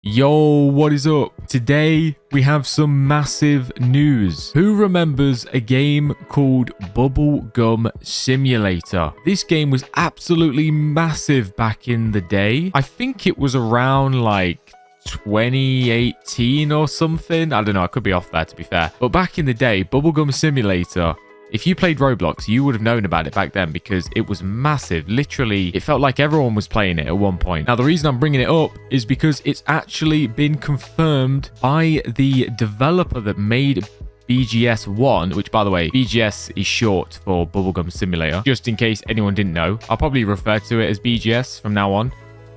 Yo, what is up? Today we have some massive news. Who remembers a game called Bubblegum Simulator? This game was absolutely massive back in the day. I think it was around like 2018 or something. I don't know, I could be off there to be fair. But back in the day, Bubblegum Simulator, if you played Roblox, you would have known about it back then because it was massive. Literally, it felt like everyone was playing it at one point. Now, the reason I'm bringing it up is because it's actually been confirmed by the developer that made BGS 1, which, by the way, BGS is short for Bubblegum Simulator. Just in case anyone didn't know, I'll probably refer to it as BGS from now on,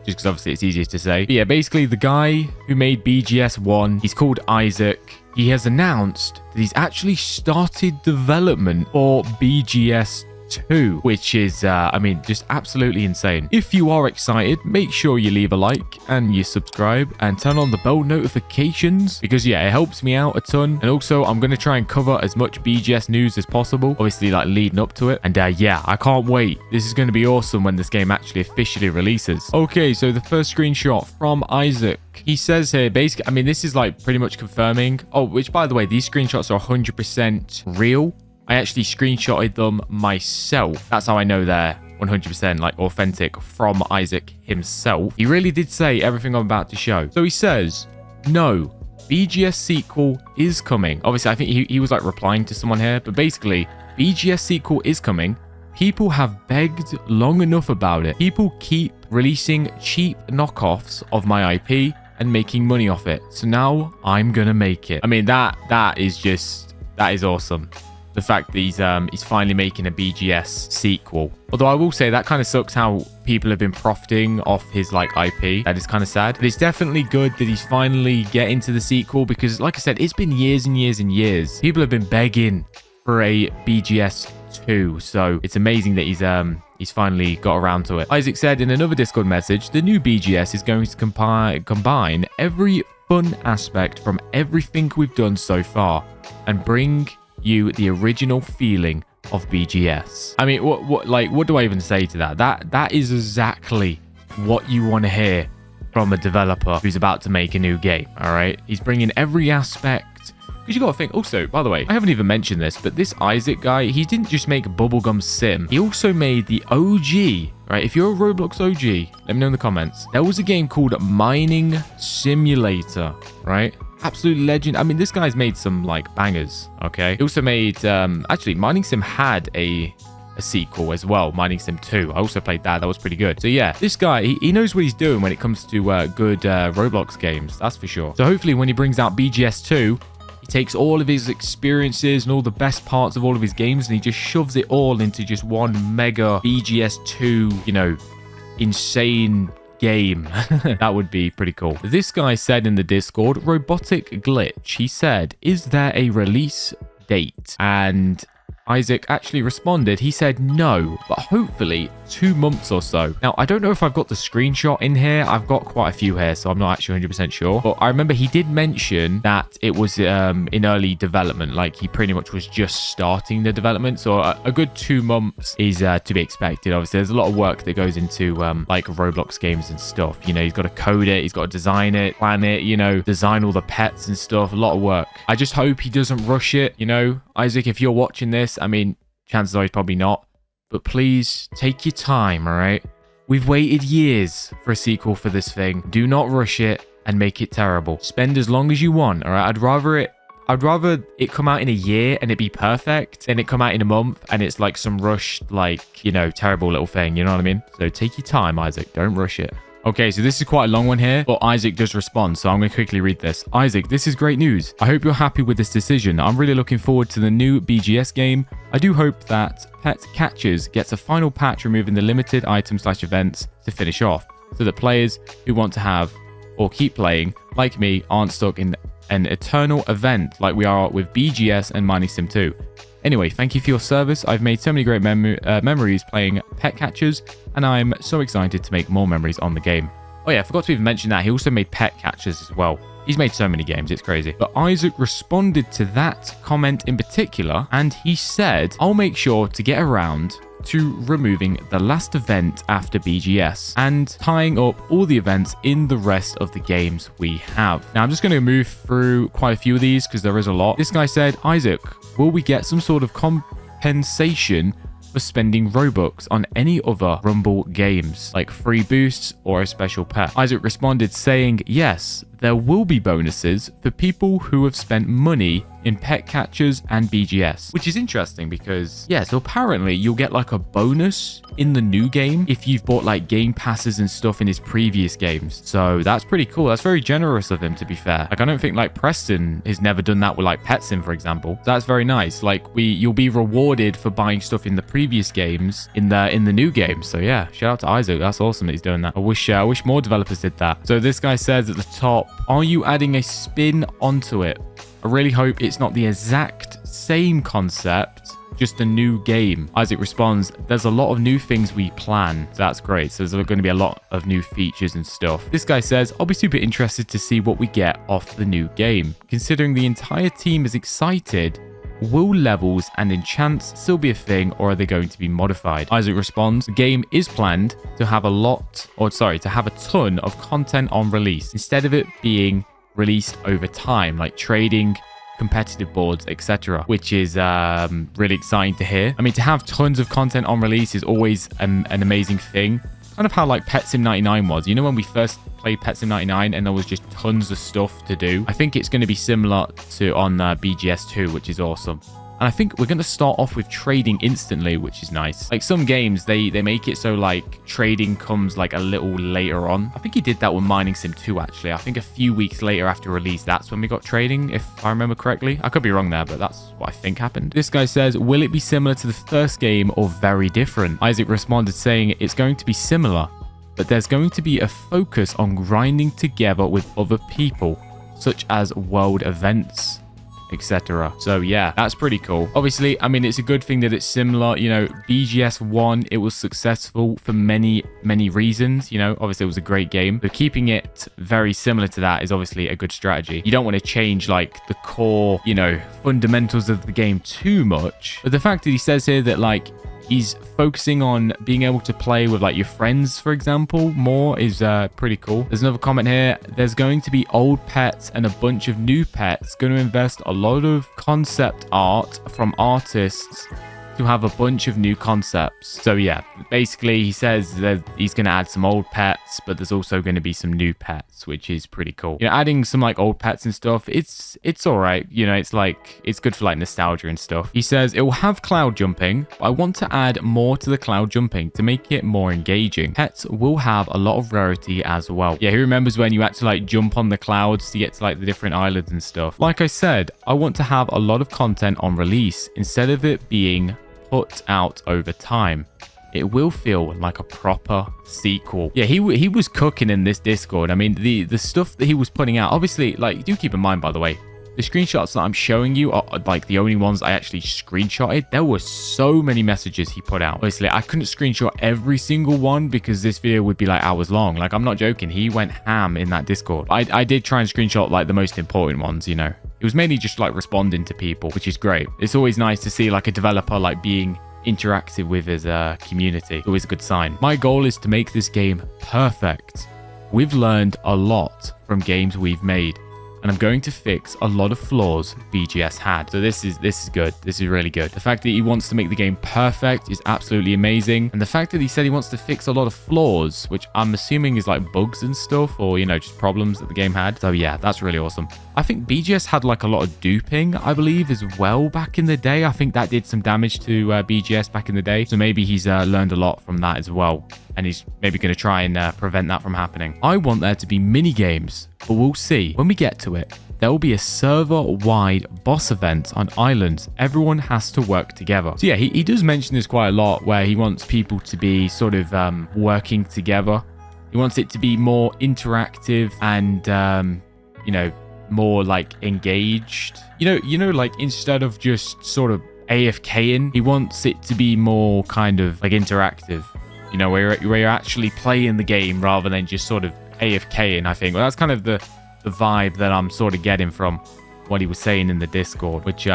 just because obviously it's easier to say. But yeah, basically, the guy who made BGS 1, he's called Isaac. He has announced that he's actually started development for BGS 2, which is, I mean, just absolutely insane. If you are excited, make sure you leave a like and you subscribe and turn on the bell notifications because, yeah, it helps me out a ton. And also, I'm going to try and cover as much BGS news as possible, obviously, like, leading up to it. And, yeah, I can't wait. This is going to be awesome when this game actually officially releases. Okay, so the first screenshot from Isaac. He says here, basically, I mean, this is, like, pretty much confirming. Oh, which, by the way, these screenshots are 100% real. I actually screenshotted them myself. That's how I know they're 100% like authentic from Isaac himself. He really did say everything I'm about to show. So he says, no, BGS sequel is coming. Obviously, I think he was like replying to someone here, but basically, BGS sequel is coming. People have begged long enough about it. People keep releasing cheap knockoffs of my IP and making money off it. So now I'm gonna make it. I mean, that is awesome. The fact that he's finally making a BGS sequel. Although I will say that kind of sucks how people have been profiting off his like IP. That is kind of sad. But it's definitely good that he's finally getting to the sequel because, like I said, it's been years and years and years. People have been begging for a BGS 2. So it's amazing that he's finally got around to it. Isaac said in another Discord message, the new BGS is going to combine every fun aspect from everything we've done so far and bring you the original feeling of BGS. I mean, what do I even say to that? That is exactly what you want to hear from a developer who's about to make a new game. All right, he's bringing every aspect. Because you got to think. Also, by the way, I haven't even mentioned this, but this Isaac guy, he didn't just make Bubblegum Sim. He also made the OG. Right? If you're a Roblox OG, let me know in the comments. There was a game called Mining Simulator. Right? Absolute legend. I mean, this guy's made some like bangers. Okay. He also made actually Mining Sim had a sequel as well, Mining Sim 2. I also played that. That was pretty good. So yeah, this guy, he knows what he's doing when it comes to good Roblox games. That's for sure. So hopefully when he brings out BGS 2, he takes all of his experiences and all the best parts of all of his games and he just shoves it all into just one mega BGS 2, you know, insane game. That would be pretty cool. This guy said in the Discord, robotic glitch. He said, is there a release date? And Isaac actually responded. He said no, but hopefully 2 months or so. Now, I don't know if I've got the screenshot in here. I've got quite a few here, so I'm not actually 100% sure. But I remember he did mention that it was in early development. Like, he pretty much was just starting the development. So a good 2 months is to be expected. Obviously, there's a lot of work that goes into like Roblox games and stuff. You know, he's got to code it. He's got to design it, plan it, you know, design all the pets and stuff. A lot of work. I just hope he doesn't rush it. You know, Isaac, if you're watching this, I mean, chances are he's probably not. But please take your time, all right? We've waited years for a sequel for this thing. Do not rush it and make it terrible. Spend as long as you want, all right? I'd rather it come out in a year and it be perfect than it come out in a month and it's like some rushed, like, you know, terrible little thing. You know what I mean? So take your time, Isaac. Don't rush it. Okay, so this is quite a long one here, but Isaac does respond, so I'm going to quickly read this. Isaac, this is great news. I hope you're happy with this decision. I'm really looking forward to the new BGS game. I do hope that Pet Catchers gets a final patch removing the limited items/events to finish off, so that players who want to have or keep playing, like me, aren't stuck in an eternal event like we are with BGS and Mining Sim 2. Anyway, thank you for your service. I've made so many great memories playing Pet Catchers, and I'm so excited to make more memories on the game. Oh yeah, I forgot to even mention that. He also made Pet Catchers as well. He's made so many games, it's crazy. But Isaac responded to that comment in particular, and he said, I'll make sure to get around to removing the last event after BGS and tying up all the events in the rest of the games we have. Now, I'm just going to move through quite a few of these because there is a lot. This guy said, Isaac, will we get some sort of compensation for spending Robux on any other Rumble games, like free boosts or a special pet? Isaac responded saying, yes, there will be bonuses for people who have spent money in pet catchers and BGS, which is interesting because, yeah, so apparently you'll get like a bonus in the new game if you've bought like game passes and stuff in his previous games. So that's pretty cool. That's very generous of him, to be fair. Like, I don't think like Preston has never done that with like Petsim, for example. That's very nice. Like, you'll be rewarded for buying stuff in the previous games in the new game. So yeah, shout out to Isaac. That's awesome that he's doing that. I wish more developers did that. So this guy says at the top, are you adding a spin onto it? I really hope it's not the exact same concept, just a new game. Isaac responds, there's a lot of new things we plan. So that's great. So there's going to be a lot of new features and stuff. This guy says, I'll be super interested to see what we get off the new game. Considering the entire team is excited, will levels and enchants still be a thing, or are they going to be modified? Isaac responds, the game is planned to have to have a ton of content on release instead of it being released over time, like trading, competitive boards, etc., which is really exciting to hear. I mean, to have tons of content on release is always an amazing thing. Kind of how like Pet Sim 99 was. You know, when we first played Pet Sim 99 and there was just tons of stuff to do? I think it's going to be similar to on BGS 2, which is awesome. And I think we're going to start off with trading instantly, which is nice. Like some games, they make it so like trading comes like a little later on. I think he did that with Mining Sim 2, actually. I think a few weeks later after release, that's when we got trading, if I remember correctly. I could be wrong there, but that's what I think happened. This guy says, will it be similar to the first game or very different? Isaac responded saying it's going to be similar, but there's going to be a focus on grinding together with other people, such as world events, etc. So yeah, that's pretty cool. Obviously, I mean, it's a good thing that it's similar. You know, BGS 1, it was successful for many reasons. You know, obviously it was a great game, but keeping it very similar to that is obviously a good strategy. You don't want to change like the core, you know, fundamentals of the game too much. But the fact that he says here that like he's focusing on being able to play with like your friends, for example, more is pretty cool. There's another comment here. There's going to be old pets and a bunch of new pets. Going to invest a lot of concept art from artists to have a bunch of new concepts. So yeah, basically he says that he's going to add some old pets, but there's also going to be some new pets, which is pretty cool. You know, adding some like old pets and stuff, it's all right. You know, it's like, it's good for like nostalgia and stuff. He says it will have cloud jumping, but I want to add more to the cloud jumping to make it more engaging. Pets will have a lot of rarity as well. Yeah, he remembers when you had to like jump on the clouds to get to like the different islands and stuff. Like I said, I want to have a lot of content on release instead of it being put out over time. It will feel like a proper sequel. Yeah, he was cooking in this Discord. I mean, the stuff that he was putting out, obviously, like, do keep in mind, by the way, the screenshots that I'm showing you are like the only ones I actually screenshotted. There were so many messages he put out. Obviously, I couldn't screenshot every single one because this video would be like hours long. Like, I'm not joking. He went ham in that Discord. I did try and screenshot like the most important ones, you know. It was mainly just like responding to people, which is great. It's always nice to see like a developer like being interactive with his community. Always a good sign. My goal is to make this game perfect. We've learned a lot from games we've made, and I'm going to fix a lot of flaws BGS had. So this is good. This is really good. The fact that he wants to make the game perfect is absolutely amazing. And the fact that he said he wants to fix a lot of flaws, which I'm assuming is like bugs and stuff, or, you know, just problems that the game had. So yeah, that's really awesome. I think BGS had like a lot of duping, I believe, as well back in the day. I think that did some damage to BGS back in the day. So maybe he's learned a lot from that as well. And he's maybe going to try and prevent that from happening. I want there to be mini games, but we'll see. When we get to it, there will be a server-wide boss event on islands. Everyone has to work together. So yeah, he does mention this quite a lot, where he wants people to be sort of working together. He wants it to be more interactive and, you know, more like engaged. You know, like instead of just sort of AFKing, he wants it to be more kind of like interactive. You know, where you're actually playing the game rather than just sort of AFKing, I think. Well, that's kind of the vibe that I'm sort of getting from what he was saying in the Discord, which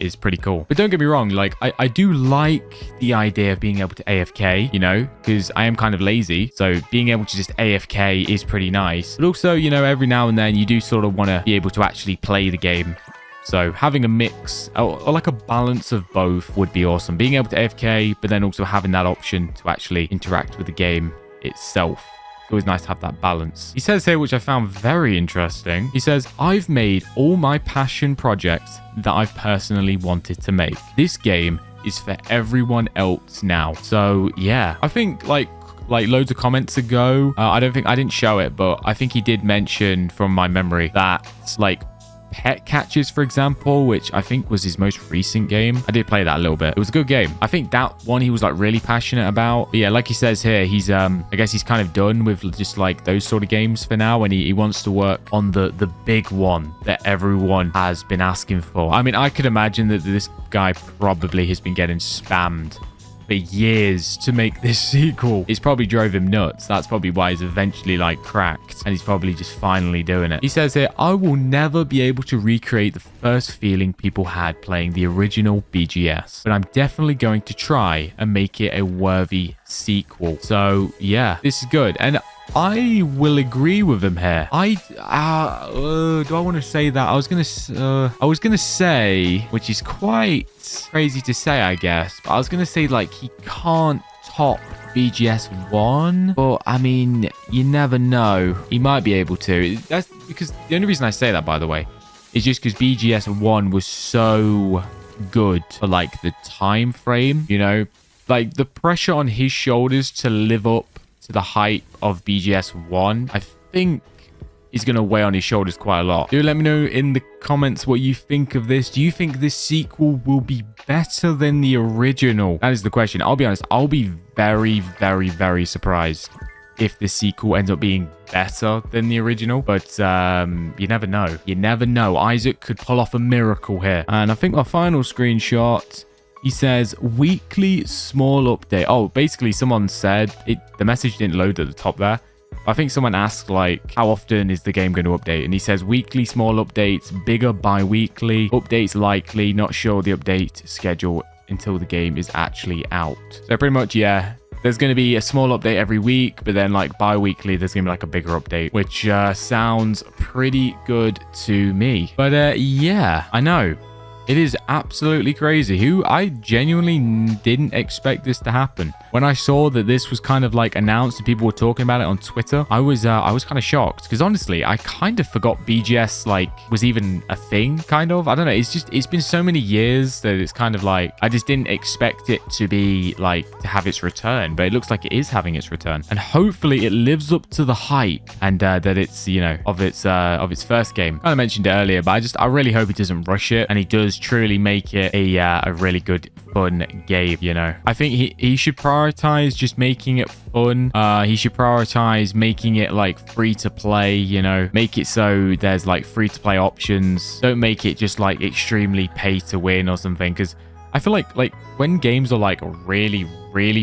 is pretty cool. But don't get me wrong, like I do like the idea of being able to AFK, you know, because I am kind of lazy. So being able to just AFK is pretty nice. But also, you know, every now and then you do sort of want to be able to actually play the game. So having a mix or like a balance of both would be awesome. Being able to AFK, but then also having that option to actually interact with the game itself. It's always nice to have that balance. He says here, which I found very interesting. He says, I've made all my passion projects that I've personally wanted to make. This game is for everyone else now. So yeah, I think like loads of comments ago, I didn't show it, but I think he did mention from my memory that like pet catches, for example, which I think was his most recent game. I did play that a little bit. It was a good game. I think that one he was like really passionate about. But yeah, like he says here, he's I guess he's kind of done with just like those sort of games for now, and he wants to work on the big one that everyone has been asking for. I mean, I could imagine that this guy probably has been getting spammed for years to make this sequel. It's probably drove him nuts. That's probably why he's eventually like cracked, and he's probably just finally doing it. He says here, I will never be able to recreate the first feeling people had playing the original BGS, but I'm definitely going to try and make it a worthy sequel. So yeah, this is good. And I will agree with him here. Do I want to say that? I was gonna say, which is quite crazy to say, I guess, but I was gonna say like he can't top BGS 1, but I mean, you never know. He might be able to. That's because the only reason I say that, by the way, is just because BGS 1 was so good for like the time frame, you know, like the pressure on his shoulders to live up to the hype of BGS 1, I think is going to weigh on his shoulders quite a lot. Do let me know in the comments what you think of this. Do you think this sequel will be better than the original? That is the question. I'll be honest, I'll be very, very, very surprised if the sequel ends up being better than the original. But you never know. You never know. Isaac could pull off a miracle here. And I think my final screenshot, he says, weekly small update. Oh, basically someone said the message didn't load at the top there. I think someone asked like, how often is the game going to update? And he says weekly small updates, bigger bi-weekly, updates likely, not sure the update schedule until the game is actually out. So pretty much, yeah, there's going to be a small update every week, but then like bi-weekly, there's going to be like a bigger update, which sounds pretty good to me. But yeah, I know. It is absolutely crazy. I genuinely didn't expect this to happen. When I saw that this was kind of like announced and people were talking about it on Twitter, I was kind of shocked because honestly, I kind of forgot BGS like was even a thing, kind of. I don't know. It's been so many years that it's kind of like I just didn't expect it to be like to have its return, but it looks like it is having its return, and hopefully it lives up to the hype and that it's, you know, of its first game. I mentioned it earlier, but I really hope he doesn't rush it and he does truly make it a really good, fun game, you know. I think he should prioritize just making it fun. He should prioritize making it like free to play, you know, make it so there's like free to play options. Don't make it just like extremely pay to win or something, because I feel like when games are like really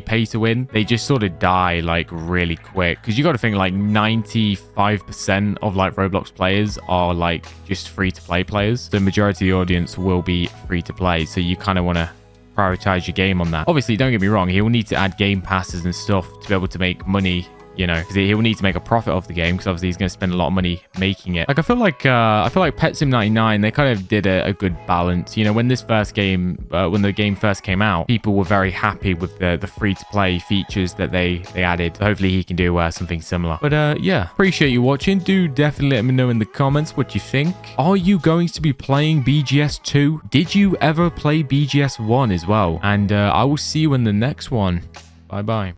pay to win, they just sort of die like really quick, because you got to think like 95% of like Roblox players are like just free to play players. The majority of the audience will be free to play, so you kind of want to prioritize your game on that. Obviously, don't get me wrong, he will need to add game passes and stuff to be able to make money, you know, because he will need to make a profit off the game, because obviously he's going to spend a lot of money making it. Like I feel like Pet Sim 99, they kind of did a good balance. You know, when when the game first came out, people were very happy with the free to play features that they added. So hopefully he can do something similar. But yeah, appreciate you watching. Do definitely let me know in the comments what you think. Are you going to be playing BGS 2? Did you ever play BGS 1 as well? And I will see you in the next one. Bye bye.